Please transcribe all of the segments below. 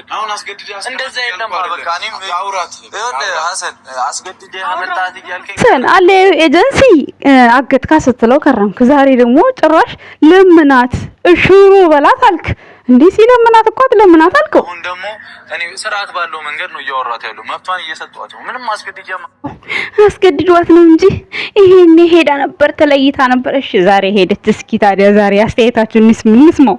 አሁን አስገድዴ እንደዛ የለም በቃ እኔም አውራት ሐሰን አስገድዴ አመጣት ይያልከኝ አለ ኤጀንሲ አገትካ ስትለው ከረምክ። ዛሬ ደግሞ ጭራሽ ለምናት እሽሩ በላት አልክ። እንዴ ሲለምናት እኮ ለምናት አልከው። አሁን ደግሞ እኔ ስርዓት ባለው መንገድ ነው እያወራት ያለው። መብቷን እየሰጠኋት ነው። ምንም አስገድዷት ነው እንጂ ይሄኔ ሄዳ ነበር ተለይታ ነበር። እሺ ዛሬ ሄደች። እስኪ ታዲያ ዛሬ አስተያየታችሁን እንስማው።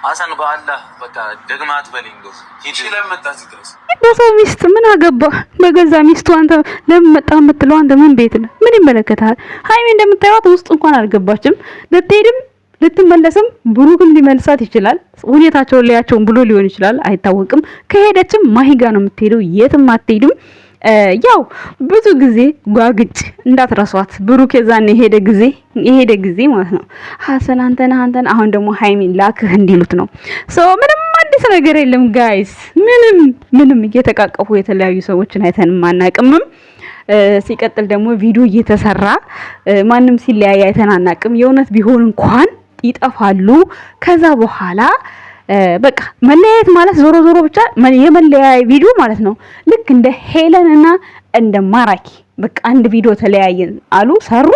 ሐሰን በአላህ በቃ ደግማት በለኝ ነው ሂጂ ለመጣት ድረስ በሰው ሚስት ምን አገባ? በገዛ ሚስቱ አንተ ለምን መጣ የምትለው አንተ ምን ቤት ነው? ምን ይመለከታል? ሃይሚ እንደምታዩት ውስጥ እንኳን አልገባችም። ልትሄድም ልትመለስም ብሩክም ሊመልሳት ይችላል። ሁኔታቸውን ሊያቸውን ብሎ ሊሆን ይችላል፣ አይታወቅም። ከሄደችም ማሂጋ ነው የምትሄደው፣ የትም አትሄድም። ያው ብዙ ጊዜ ጓግጭ እንዳትረሷት። ብሩክ የዛን የሄደ ጊዜ ማለት ነው ሐሰን አንተና አሁን ደግሞ ሃይሚን ላክህ እንዲሉት ነው። ምንም አዲስ ነገር የለም ጋይስ። ምንም እየተቃቀፉ የተለያዩ ሰዎችን አይተንም አናቅምም። ሲቀጥል ደግሞ ቪዲዮ እየተሰራ ማንም ሲለያይ አይተን አናቅም። የእውነት ቢሆን እንኳን ይጠፋሉ። ከዛ በኋላ በቃ መለያየት ማለት ዞሮ ብቻ የመለያየ ቪዲዮ ማለት ነው። ልክ እንደ ሄለን እና እንደ ማራኪ በቃ አንድ ቪዲዮ ተለያየን አሉ ሰሩ።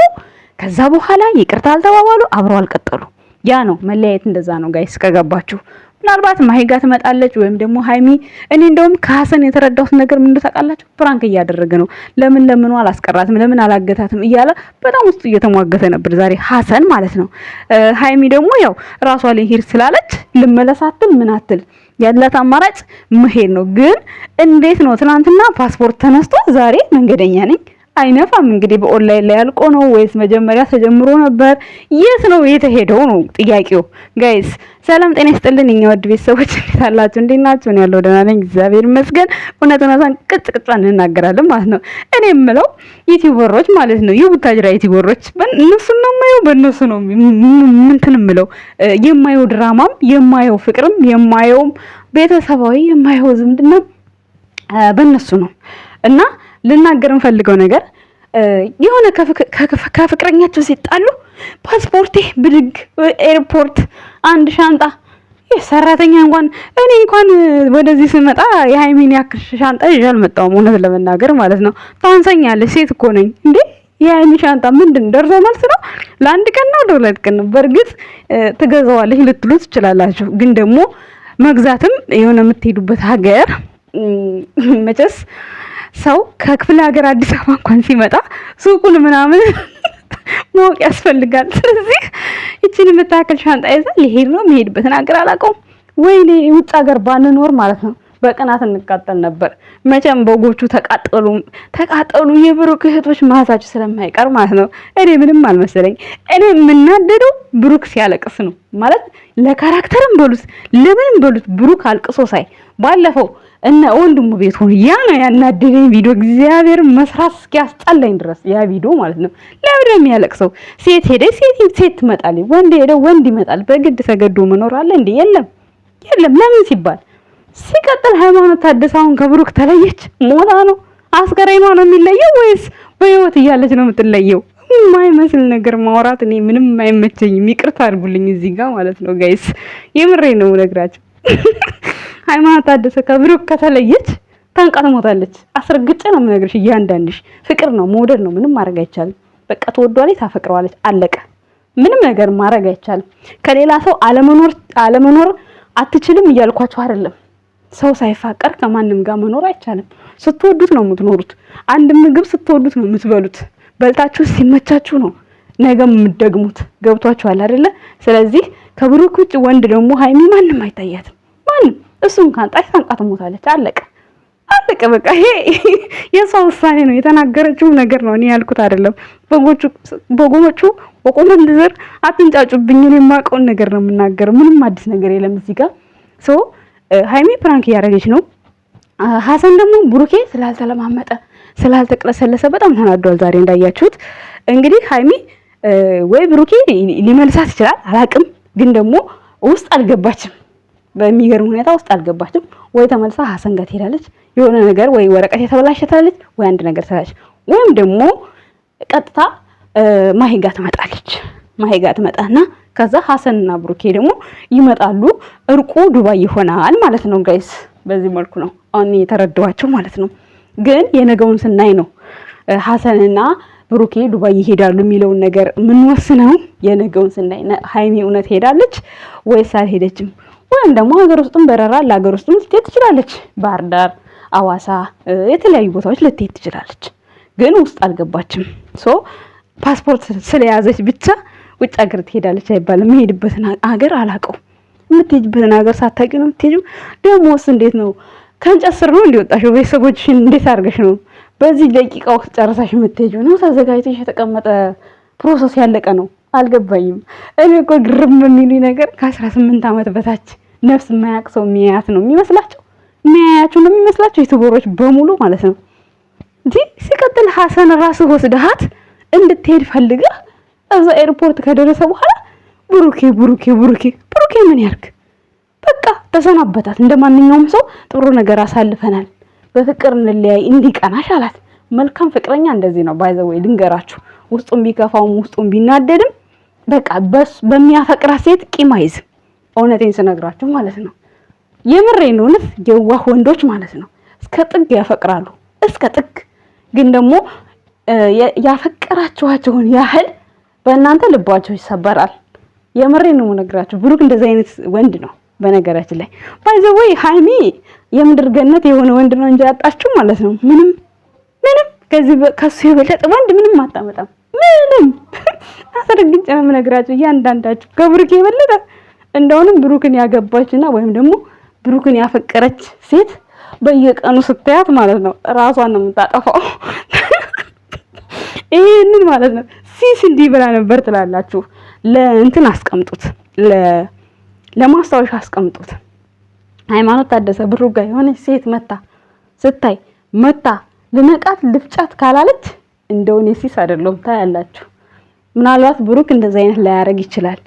ከዛ በኋላ ይቅርታ አልተባባሉ፣ አብረው አልቀጠሉ። ያ ነው መለያየት። እንደዛ ነው ጋይስ ከገባችሁ። ምናልባት ማሂጋ ትመጣለች ወይም ደግሞ ሃይሚ። እኔ እንደውም ከሐሰን የተረዳሁት ነገር ምን እንደታውቃላችሁ? ፕራንክ እያደረገ ነው። ለምን አላስቀራትም፣ ለምን አላገታትም እያለ በጣም ውስጡ እየተሟገተ ነበር ዛሬ ሐሰን ማለት ነው። ሃይሚ ደግሞ ያው ራሷ ላይ ሄድ ስላለች ልመለሳትም ምን አትል ያላት አማራጭ መሄድ ነው። ግን እንዴት ነው ትናንትና ፓስፖርት ተነስቶ ዛሬ መንገደኛ ነኝ አይነፋም። እንግዲህ በኦንላይን ላይ ያልቆ ነው ወይስ መጀመሪያ ተጀምሮ ነበር? የት ነው የተሄደው ነው ጥያቄው ጋይስ። ሰላም ጤና ይስጥልን እኛ ወድ ቤተሰቦች፣ እንዴት አላችሁ? እንዴት ናችሁ? እኔ ያለው ደህና ነኝ እግዚአብሔር ይመስገን። እውነቱን ቅጭቅጫን እንናገራለን ማለት ነው። እኔ የምለው ዩቲዩበሮች ማለት ነው የቡታጅራ ዩቲዩበሮች በእነሱ ነው የማየው፣ በእነሱ ነው ምንትን የምለው የማየው ድራማም የማየው ፍቅርም የማየው ቤተሰባዊ የማየው ዝምድና በእነሱ ነው። እና ልናገር እንፈልገው ነገር የሆነ ከፍቅረኛቸው ሲጣሉ ፓስፖርቴ ብድግ ኤርፖርት አንድ ሻንጣ የሰራተኛ እንኳን ወደዚህ ስመጣ የሃይሚን ያክል ሻንጣ ይዤ አልመጣሁም። እውነት ለመናገር ማለት ነው ታንሰኛለች። ሴት እኮ ነኝ እንዴ? የሃይሚ ሻንጣ ምንድን ደርሶ መልስ ነው? ለአንድ ቀን ነው ለሁለት ቀን ነው? በእርግጥ ትገዛዋለች ልትሉ ትችላላችሁ። ግን ደግሞ መግዛትም የሆነ የምትሄዱበት ሀገር መቼስ ሰው ከክፍለ ሀገር አዲስ አበባ እንኳን ሲመጣ ሱቁን ምናምን ማወቅ ያስፈልጋል። ስለዚህ እቺን የምታክል ሻንጣ ይዛ ሊሄድ ነው። የሚሄድበትን ሀገር አላውቀውም። ወይኔ ውጭ ሀገር ባንኖር ማለት ነው በቅናት እንቃጠል ነበር። መቼም በጎቹ ተቃጠሉ የብሩክ እህቶች ማሳች ስለማይቀር ማለት ነው። እኔ ምንም አልመሰለኝ። እኔ የምናደደው ብሩክ ሲያለቅስ ነው ማለት ለካራክተርም በሉት ለምንም በሉት ብሩክ አልቅሶ ሳይ ባለፈው እና ወንድሙ ቤት ሆነ ያ ነው ያናደደኝ ቪዲዮ እግዚአብሔር መስራት እስኪያስጠላኝ ድረስ ያ ቪዲዮ ማለት ነው። ለምን የሚያለቅሰው? ሴት ሄደ ሴት ትመጣለች፣ ወንድ ሄደ ወንድ ይመጣል። በግድ ተገዶ መኖር አለ እንዴ? የለም። ለምን ሲባል ሲቀጥል ሃይማኖት ታደሳውን ከብሩክ ተለየች። ሞታ ነው አስከሬኗ ነው የሚለየው ወይስ በህይወት እያለች ነው የምትለየው? የማይመስል ነገር ማውራት እኔ ምንም አይመቸኝም። ይቅርታ አድርጉልኝ እዚህ ጋር ማለት ነው ጋይስ፣ የምሬ ነው ነግራችሁ። ሃይማኖት ታደሰ ከብሩክ ከተለየች ታንቃ ትሞታለች። አስረግጬ ነው የምነግርሽ። እያንዳንድሽ ፍቅር ነው መውደድ ነው። ምንም ማድረግ አይቻልም። በቃ ትወዷለች፣ ታፈቅረዋለች፣ አለቀ። ምንም ነገር ማድረግ አይቻልም። ከሌላ ሰው አለመኖር አትችልም እያልኳችሁ አይደለም። ሰው ሳይፋቀር ከማንም ጋር መኖር አይቻልም። ስትወዱት ነው የምትኖሩት። አንድ ምግብ ስትወዱት ነው የምትበሉት። በልታችሁ ሲመቻችሁ ነው ነገም የምትደግሙት። ገብቷችኋል አይደለ? ስለዚህ ከብሩክ ውጭ ወንድ ደግሞ ሃይሚ ማንም አይታያትም። ማንም እሱን ካንጣች ታንቃ ትሞታለች። አለቀ። በቃ ይሄ የሰው ውሳኔ ነው። የተናገረችው ነገር ነው። እኔ ያልኩት አይደለም። በጎቹ ወቆመን ዝር አትንጫጩብኝ። እኔ የማውቀውን ነገር ነው የምናገረው። ምንም አዲስ ነገር የለም እዚህ ጋር። ሃይሚ ፕራንክ እያደረገች ነው። ሐሰን ደግሞ ብሩኬ ስላልተለማመጠ ስላልተቀለሰለሰ በጣም ተናዷል ዛሬ እንዳያችሁት። እንግዲህ ሃይሚ ወይ ብሩኬ ሊመልሳት ይችላል አላቅም፣ ግን ደግሞ ውስጥ አልገባችም። በሚገርም ሁኔታ ውስጥ አልገባችም። ወይ ተመልሳ ሐሰን ጋር ትሄዳለች፣ የሆነ ነገር ወይ ወረቀት የተበላሸታለች፣ ወይ አንድ ነገር ትላለች፣ ወይም ደግሞ ቀጥታ ማሂ ጋር ትመጣለች። ማሂጋ ትመጣና ከዛ ሀሰንና ብሩኬ ደግሞ ይመጣሉ። እርቁ ዱባይ ይሆናል ማለት ነው ጋይስ። በዚህ መልኩ ነው አሁን የተረዳኋቸው ማለት ነው። ግን የነገውን ስናይ ነው ሀሰንና ብሩኬ ዱባይ ይሄዳሉ የሚለውን ነገር የምንወስነው የነገውን ስናይ። ሀይሚ እውነት ሄዳለች ወይስ አልሄደችም? ወይም ደግሞ ሀገር ውስጥም በረራ ለሀገር ውስጥም ልትሄድ ትችላለች። ባህር ዳር፣ አዋሳ፣ የተለያዩ ቦታዎች ልትሄድ ትችላለች። ግን ውስጥ አልገባችም። ፓስፖርት ስለያዘች ብቻ ውጭ ሀገር ትሄዳለች አይባልም። የምሄድበትን ሀገር አላውቀው። የምትሄጅበትን ሀገር ሳታውቂ ነው የምትሄጂው። ደሞስ እንዴት ነው? ከእንጨት ስር ነው እንዲወጣሽው? ቤተሰቦችሽን እንዴት አድርገሽ ነው በዚህ ደቂቃ ውስጥ ጨርሳሽ የምትሄጂው? ነው ተዘጋጅተሽ የተቀመጠ ፕሮሰስ ያለቀ ነው? አልገባኝም። እኔ እኮ ግርም የሚሉኝ ነገር ከ18 ዓመት በታች ነፍስ የማያውቅ ሰው የሚያያት ነው የሚመስላቸው፣ የሚያያችሁ ነው የሚመስላቸው ዩቲዩበሮች በሙሉ ማለት ነው። እንጂ ሲቀጥል ሀሰን ራስህ ወስደሃት እንድትሄድ ፈልገህ እዛ ኤርፖርት ከደረሰ በኋላ ብሩኬ ብሩኬ ብሩኬ ብሩኬ ምን ያርግ? በቃ ተሰናበታት። እንደማንኛውም ሰው ጥሩ ነገር አሳልፈናል፣ በፍቅር እንለያይ እንዲቀናሽ አላት። መልካም ፍቅረኛ እንደዚህ ነው። ባይ ዘ ወይ ልንገራችሁ፣ ውስጡም ቢከፋውም ውስጡም ቢናደድም በቃ በሚያፈቅራት ሴት ቂም አይዝም። እውነቴን ስነግራችሁ ማለት ነው። የምሬን እውነት የዋህ ወንዶች ማለት ነው እስከ ጥግ ያፈቅራሉ፣ እስከ ጥግ። ግን ደግሞ ያፈቀራችኋቸውን ያህል በእናንተ ልባቸው ይሰበራል። የምሬን ነው የምነግራችሁ። ብሩክ እንደዚህ አይነት ወንድ ነው። በነገራችን ላይ ባይ ዘ ወይ ሀይሚ የምድር ገነት የሆነ ወንድ ነው እንጂ ያጣችሁ ማለት ነው። ምንም ከሱ የበለጠ ወንድ ምንም አታመጣም። ምንም አስረግጬ ነው የምነግራችሁ። እያንዳንዳችሁ ከብሩክ የበለጠ እንደውንም ብሩክን ያገባችና ወይም ደግሞ ብሩክን ያፈቀረች ሴት በየቀኑ ስታያት ማለት ነው ራሷን ነው የምታጠፋው። ይሄንን ማለት ነው ሲስ እንዲህ ብላ ነበር ትላላችሁ። ለእንትን አስቀምጡት፣ ለማስታወሻ አስቀምጡት። ሃይማኖት ታደሰ ብሩክ ጋር የሆነች ሴት መታ ልነቃት ልፍጫት ካላለች እንደውኔ ሲስ አይደለም ታያላችሁ። ምናልባት ብሩክ እንደዚህ አይነት ላያረግ ይችላል።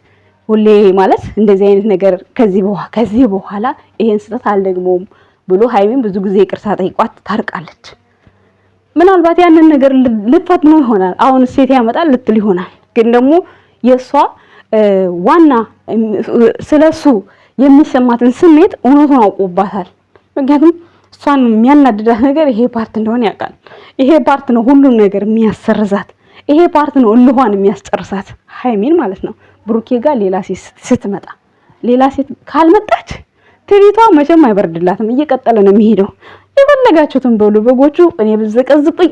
ሁሌ ማለት እንደዚህ አይነት ነገር ከዚህ በኋላ ይሄን ስህተት አልደግሞም ብሎ ሃይሚን ብዙ ጊዜ ይቅርታ ጠይቋት ታርቃለች። ምናልባት ያንን ነገር ልትፈትነው ይሆናል። አሁን ሴት ያመጣል ልትል ይሆናል። ግን ደግሞ የሷ ዋና ስለሱ የሚሰማትን ስሜት እውነቱን አውቆባታል። ምክንያቱም እሷን የሚያናድዳት ነገር ይሄ ፓርት እንደሆነ ያውቃል። ይሄ ፓርት ነው ሁሉም ነገር የሚያሰርዛት። ይሄ ፓርት ነው እልኋን የሚያስጨርሳት ሃይሚን ማለት ነው። ብሩኬ ጋር ሌላ ሴት ስትመጣ ሌላ ሴት ካልመጣች ትሪቷ መቼም አይበርድላትም። እየቀጠለ ነው የሚሄደው። የፈለጋችሁትን በሉ በጎቹ። እኔ ብዘቀዝቁኝ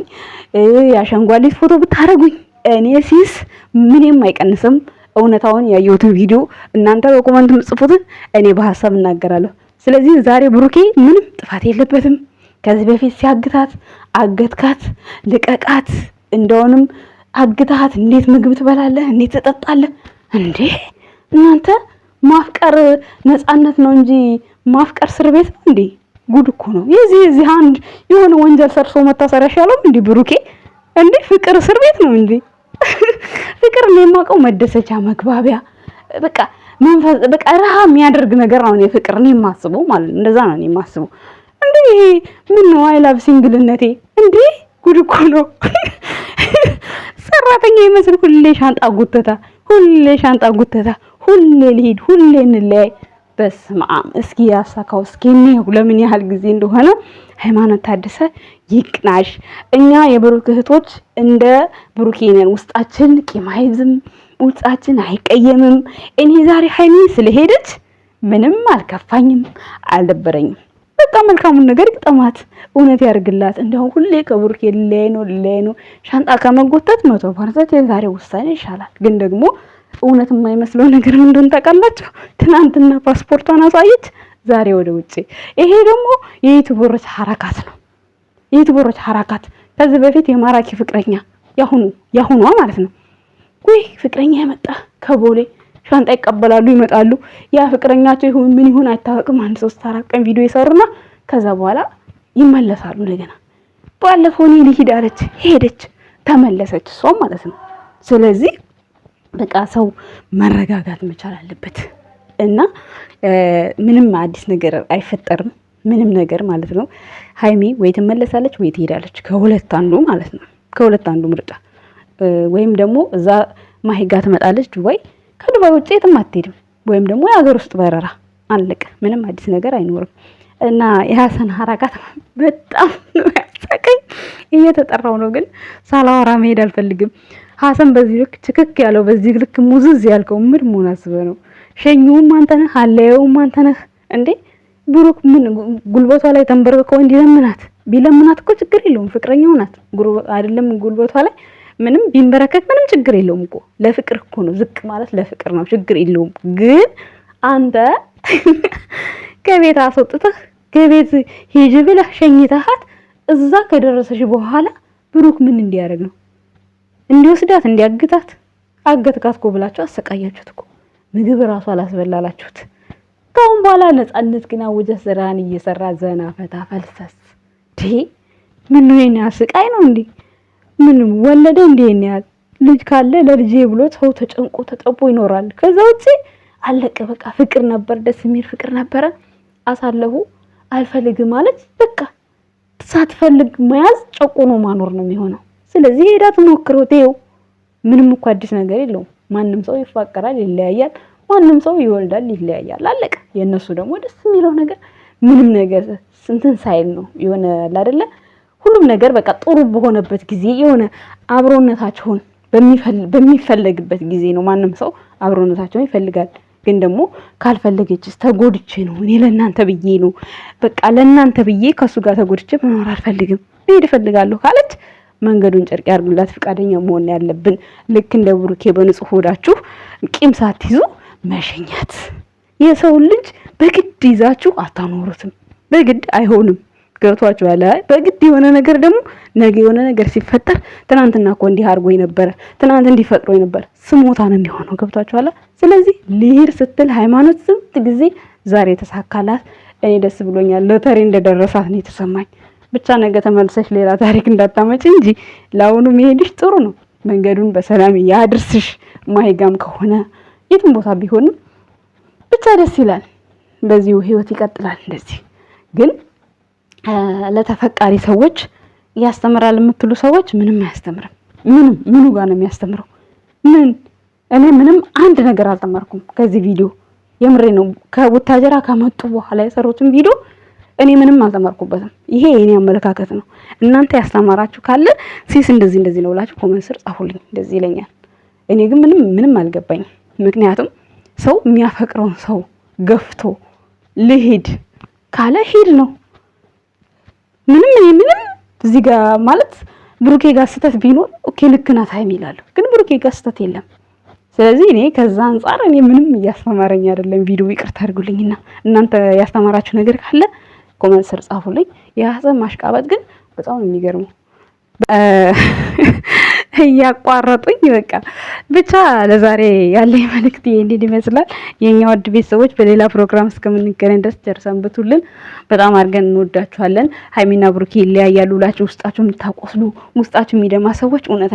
ያሻንጓሊት ፎቶ ብታረጉኝ እኔ ሲስ ምንም አይቀንስም። እውነታውን ያየሁትን ቪዲዮ እናንተ በኮመንት ምጽፉትን እኔ በሐሳብ እናገራለሁ። ስለዚህ ዛሬ ብሩኬ ምንም ጥፋት የለበትም። ከዚህ በፊት ሲያግታት አገትካት፣ ልቀቃት፣ እንደውንም አግታት እንዴት ምግብ ትበላለህ? እንዴት ትጠጣለህ? እንዴ እናንተ ማፍቀር ነፃነት ነው እንጂ ማፍቀር እስር ቤት ነው እንዴ? ጉድ እኮ ነው። የዚህ አንድ የሆነ ወንጀል ሰርሶ መታሰር አይሻለውም እንዴ ብሩኬ? እንዴ ፍቅር እስር ቤት ነው እንዴ? ፍቅር ነው የማውቀው መደሰቻ፣ መግባቢያ፣ በቃ ረሃ የሚያደርግ ነገር ነው የፍቅር ነው የማስበው ማለት ነው። እንደዛ ነው የማስበው። እንዴ ምን ነው አይላቭ ሲንግልነቴ እንዴ? ጉድ እኮ ነው። ሰራተኛ ይመስል ሁሌ ሻንጣ ጉተታ፣ ሁሌ ልሂድ፣ ሁሌ እንለያይ። በስመ አብ። እስኪ ያሳካው እስኪ ነው ለምን ያህል ጊዜ እንደሆነ። ሃይማኖት ታደሰ ይቅናሽ። እኛ የብሩክ እህቶች እንደ ብሩኬ ነን። ውስጣችን ቂም አይዝም፣ ውስጣችን አይቀየምም። እኔ ዛሬ ሃይሚ ስለሄደች ምንም አልከፋኝም፣ አልደበረኝም። በቃ መልካሙን ነገር ይቅጠማት፣ እውነት ያርግላት። እንደው ሁሌ ከብሩኬ ልለያይ ነው ሻንጣ ከመጎተት 100% የዛሬ ውሳኔ ይሻላል። ግን ደግሞ እውነት የማይመስለው ነገር ምን እንደሆነ ታውቃላችሁ? ትናንትና ፓስፖርቷን አሳየች፣ ዛሬ ወደ ውጪ። ይሄ ደግሞ የዩቲዩበሮች ሐረካት ነው። የዩቲዩበሮች ሐረካት ከዚህ በፊት የማራኪ ፍቅረኛ ያሁኗ ማለት ነው። ወይ ፍቅረኛ የመጣ ከቦሌ ሻንጣ ይቀበላሉ፣ ይመጣሉ። ያ ፍቅረኛቸው ይሁን ምን ይሁን አይታወቅም። 3-4 ቀን ቪዲዮ ይሰሩና ከዛ በኋላ ይመለሳሉ እንደገና። ባለፈው እኔ ልሂድ አለች፣ ሄደች፣ ተመለሰች እሷ ማለት ነው። ስለዚህ በቃ ሰው መረጋጋት መቻል አለበት እና ምንም አዲስ ነገር አይፈጠርም። ምንም ነገር ማለት ነው። ሃይሚ ወይ ትመለሳለች ወይ ትሄዳለች፣ ከሁለት አንዱ ማለት ነው። ከሁለት አንዱ ምርጫ። ወይም ደግሞ እዛ ማሂጋ ትመጣለች ዱባይ። ከዱባይ ውጪ የትም አትሄድም፣ ወይም ደግሞ የሀገር ውስጥ በረራ አለቀ። ምንም አዲስ ነገር አይኖርም። እና የሀሰን ሐረካት በጣም ነው ያሳቀኝ። እየተጠራው ነው ግን ሳላወራ መሄድ አልፈልግም። ሀሰን በዚህ ልክ ችክክ ያለው በዚህ ልክ ሙዝዝ ያልከው ምን መሆን አስበህ ነው? ሸኙም አንተ ነህ፣ አለየውም አንተ ነህ እንዴ? ብሩክ ምን ጉልበቷ ላይ ተንበርክኮ እንዲለምናት ቢለምናት እኮ ችግር የለውም። ፍቅረኛው ናት አይደለም? ጉልበቷ ላይ ምንም ቢንበረከክ ምንም ችግር የለውም እኮ። ለፍቅር እኮ ነው፣ ዝቅ ማለት ለፍቅር ነው፣ ችግር የለውም። ግን አንተ ከቤት አስወጥተህ ከቤት ሂጅ ብለህ ሸኝተሃት እዛ ከደረሰሽ በኋላ ብሩክ ምን እንዲያደርግ ነው? እንዲወስዳት እንዲያግታት? አገትካት እኮ ብላችሁ አሰቃያችሁት እኮ። ምግብ ራሱ አላስበላላችሁት። ካሁን በኋላ ነፃነት ግን አውጀህ ስራህን እየሰራ ዘና ፈታ ፈልሰስ ምን ነው የኛ ስቃይ ነው እንዴ? ምን ወለደ እንዴ? የኛ ልጅ ካለ ለልጄ ብሎ ሰው ተጨንቆ ተጠቦ ይኖራል። ከዛ ውጪ አለቀ በቃ። ፍቅር ነበር፣ ደስ የሚል ፍቅር ነበረ። አሳለፉ። አልፈልግም ማለት በቃ ሳትፈልግ መያዝ ጨቆኖ ማኖር ነው የሚሆነው። ስለዚህ ሄዳ ትሞክረው ተይው። ምንም እኮ አዲስ ነገር የለውም። ማንም ሰው ይፋቀራል፣ ይለያያል። ማንም ሰው ይወልዳል፣ ይለያያል። አለቀ። የነሱ ደግሞ ደስ የሚለው ነገር ምንም ነገር እንትን ሳይል ነው የሆነ አይደለ? ሁሉም ነገር በቃ ጥሩ በሆነበት ጊዜ የሆነ አብሮነታቸውን በሚፈለግበት ጊዜ ነው። ማንም ሰው አብሮነታቸውን ይፈልጋል። ግን ደግሞ ካልፈለገችስ ተጎድቼ ነው እኔ ለእናንተ ብዬ ነው በቃ ለእናንተ ብዬ ከሱ ጋር ተጎድቼ መኖር አልፈልግም፣ መሄድ እፈልጋለሁ ካለች መንገዱን ጨርቅ ያርግላት። ፍቃደኛ መሆን ያለብን ልክ እንደ ብሩኬ በንጹህ ሆዳችሁ ቂም ሳትይዙ መሸኛት። የሰው ልጅ በግድ ይዛችሁ አታኖሩትም። በግድ አይሆንም። ገብቷችኋል? በግድ የሆነ ነገር ደግሞ ነገ የሆነ ነገር ሲፈጠር ትናንትና እኮ እንዲህ አድርጎኝ ነበር፣ ትናንት እንዲፈጥሮኝ ነበር፣ ስሞታ ነው የሚሆነው። ገብቷችኋል? ስለዚህ ልሂድ ስትል ሃይማኖት ስንት ጊዜ ዛሬ ተሳካላት። እኔ ደስ ብሎኛል። ሎተሪ እንደደረሳት ነው የተሰማኝ። ብቻ ነገ ተመልሰሽ ሌላ ታሪክ እንዳታመጪ እንጂ ለአሁኑ መሄድሽ ጥሩ ነው። መንገዱን በሰላም ያድርስሽ። ማይጋም ከሆነ የትም ቦታ ቢሆንም ብቻ ደስ ይላል። በዚሁ ህይወት ይቀጥላል። እንደዚህ ግን ለተፈቃሪ ሰዎች ያስተምራል የምትሉ ሰዎች ምንም አያስተምርም። ምኑ ጋር ነው የሚያስተምረው? እኔ ምንም አንድ ነገር አልተማርኩም ከዚህ ቪዲዮ። የምሬ ነው። ከቡታጀራ ከመጡ በኋላ የሰሩትን ቪዲዮ እኔ ምንም አልተማርኩበትም። ይሄ የኔ አመለካከት ነው። እናንተ ያስተማራችሁ ካለ ሲስ እንደዚህ ነው ብላችሁ ኮሜንት ስር ጻፉልኝ። እንደዚህ ይለኛል። እኔ ግን ምንም አልገባኝም። ምክንያቱም ሰው የሚያፈቅረውን ሰው ገፍቶ ልሂድ ካለ ሂድ ነው። ምንም እዚህ ጋር ማለት ብሩኬ ጋር ስተት ቢኖር ኦኬ ልክ ናት ሀይሚ እላለሁ። ግን ብሩኬ ጋር ስተት የለም። ስለዚህ እኔ ከዛ አንፃር እኔ ምንም እያስተማረኝ አይደለም ቪዲዮ። ይቅርታ አድርጉልኝና እናንተ ያስተማራችሁ ነገር ካለ ኮሜንት ስር ጻፉልኝ። የሀሰን ማሽቃበጥ ግን በጣም የሚገርመው እያቋረጡኝ በቃ ብቻ ለዛሬ ያለኝ መልእክት ይሄን ይመስላል። የኛ ውድ ቤተሰቦች በሌላ ፕሮግራም እስከምንገናኝ ድረስ ጨርሰንብቱልን። በጣም አድርገን እንወዳችኋለን። ሀይሚና ብሩኬ ይለያያሉ ብላችሁ ውስጣችሁ የምታቆስሉ ውስጣችሁ የሚደማ ሰዎች እውነት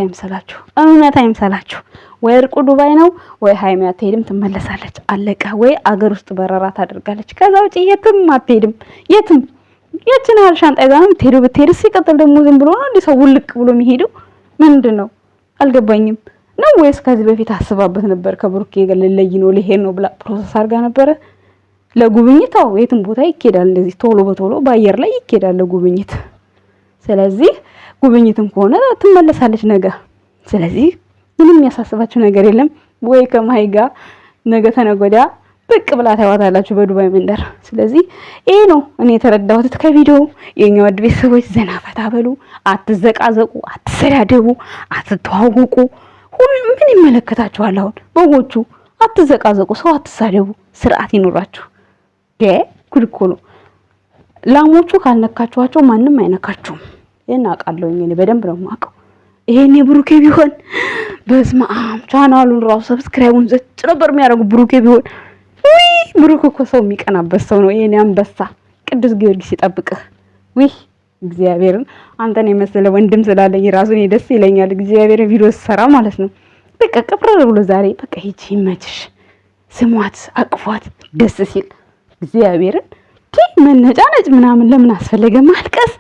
አይምሰላችሁ። ወይ እርቁ ዱባይ ነው፣ ወይ ሀይሚ አትሄድም ትመለሳለች። አለቀ። ወይ አገር ውስጥ በረራ ታደርጋለች። ከዛ ውጪ የትም አትሄድም። የትም ያችን ያህል ሻንጣ ይዛ ነው የምትሄደው። ብትሄድስ ሲቀጥል ደግሞ ዝም ብሎ ነው እንዲህ ሰው ውልቅ ብሎ የሚሄደው? ምንድነው? አልገባኝም። ነው ወይስ ከዚህ በፊት አስባበት ነበር? ከብሩኬ ጋር ልለይ ነው ልሄድ ነው ብላ ፕሮሰስ አድርጋ ነበረ? ለጉብኝት የትም ቦታ ይኬዳል። እንደዚህ ቶሎ በቶሎ በአየር ላይ ይኬዳል ለጉብኝት። ስለዚህ ጉብኝትም ከሆነ ትመለሳለች ነገ። ስለዚህ ምንም ያሳስባችሁ ነገር የለም። ወይ ከማይ ጋር ነገ ተነገ ወዲያ ብቅ ብላ ታዩታላችሁ በዱባይ መንደር። ስለዚህ ይሄ ነው እኔ የተረዳሁት ከቪዲዮ። የኛ ወድ ቤተሰቦች ዘና ፈታ በሉ፣ አትዘቃዘቁ፣ አትሰዳደቡ፣ አትተዋወቁ። ምን ይመለከታችኋል? አሁን በጎቹ አትዘቃዘቁ፣ ሰው አትሳደቡ፣ ስርዓት ይኖራችሁ። ጉድ እኮ ነው። ላሞቹ ካልነካችኋቸው ማንም አይነካችሁም። ይሄን አውቃለሁ እኔ በደንብ ነው የማውቀው። ይሄኔ ብሩኬ ቢሆን በስመ አብ ቻናሉን ራሱ ሰብስክራይቡን ዘጭ ነበር የሚያደርጉ ብሩኬ ቢሆን። ውይ ብሩክ እኮ ሰው የሚቀናበት ሰው ነው። የኔ አንበሳ ቅዱስ ጊዮርጊስ ይጠብቅህ። ውይ እግዚአብሔርን አንተን የመሰለ ወንድም ስላለኝ ራሱ እኔ ደስ ይለኛል። እግዚአብሔርን ቪዲዮ ሰራ ማለት ነው። በቃ ቅብረር ብሎ ዛሬ በቃ ሂጂ ይመችሽ፣ ስሟት፣ አቅፏት ደስ ሲል እግዚአብሔርን መነጫነጭ ምናምን ለምን አስፈለገ? ማልቀስ።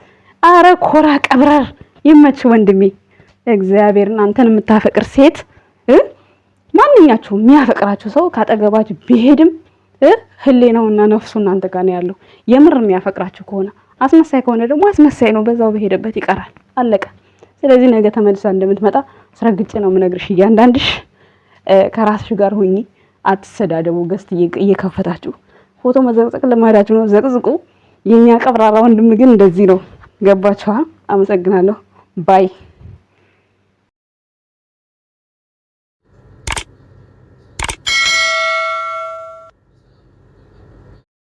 አረ ኮራ ቀብረር ይመች ወንድሜ። እግዚአብሔርን አንተን የምታፈቅር ሴት ማንኛችሁም የሚያፈቅራችሁ ሰው ካጠገባችሁ ቢሄድም ህሊናውና ነፍሱ እናንተ ጋር ነው ያለው። የምር የሚያፈቅራችሁ ከሆነ አስመሳይ ከሆነ ደግሞ አስመሳይ ነው፣ በዛው በሄደበት ይቀራል። አለቀ። ስለዚህ ነገ ተመልሳ እንደምትመጣ አስረግጬ ነው የምነግርሽ። እያንዳንድሽ ከራስሽ ጋር ሁኚ፣ አትሰዳደቡ። ገስት እየከፈታችሁ ፎቶ መዘቅዘቅ ልማዳችሁ ነው፣ ዘቅዝቁ። የኛ ቀብራራ ወንድም ግን እንደዚህ ነው። ገባችኋ? አመሰግናለሁ። ባይ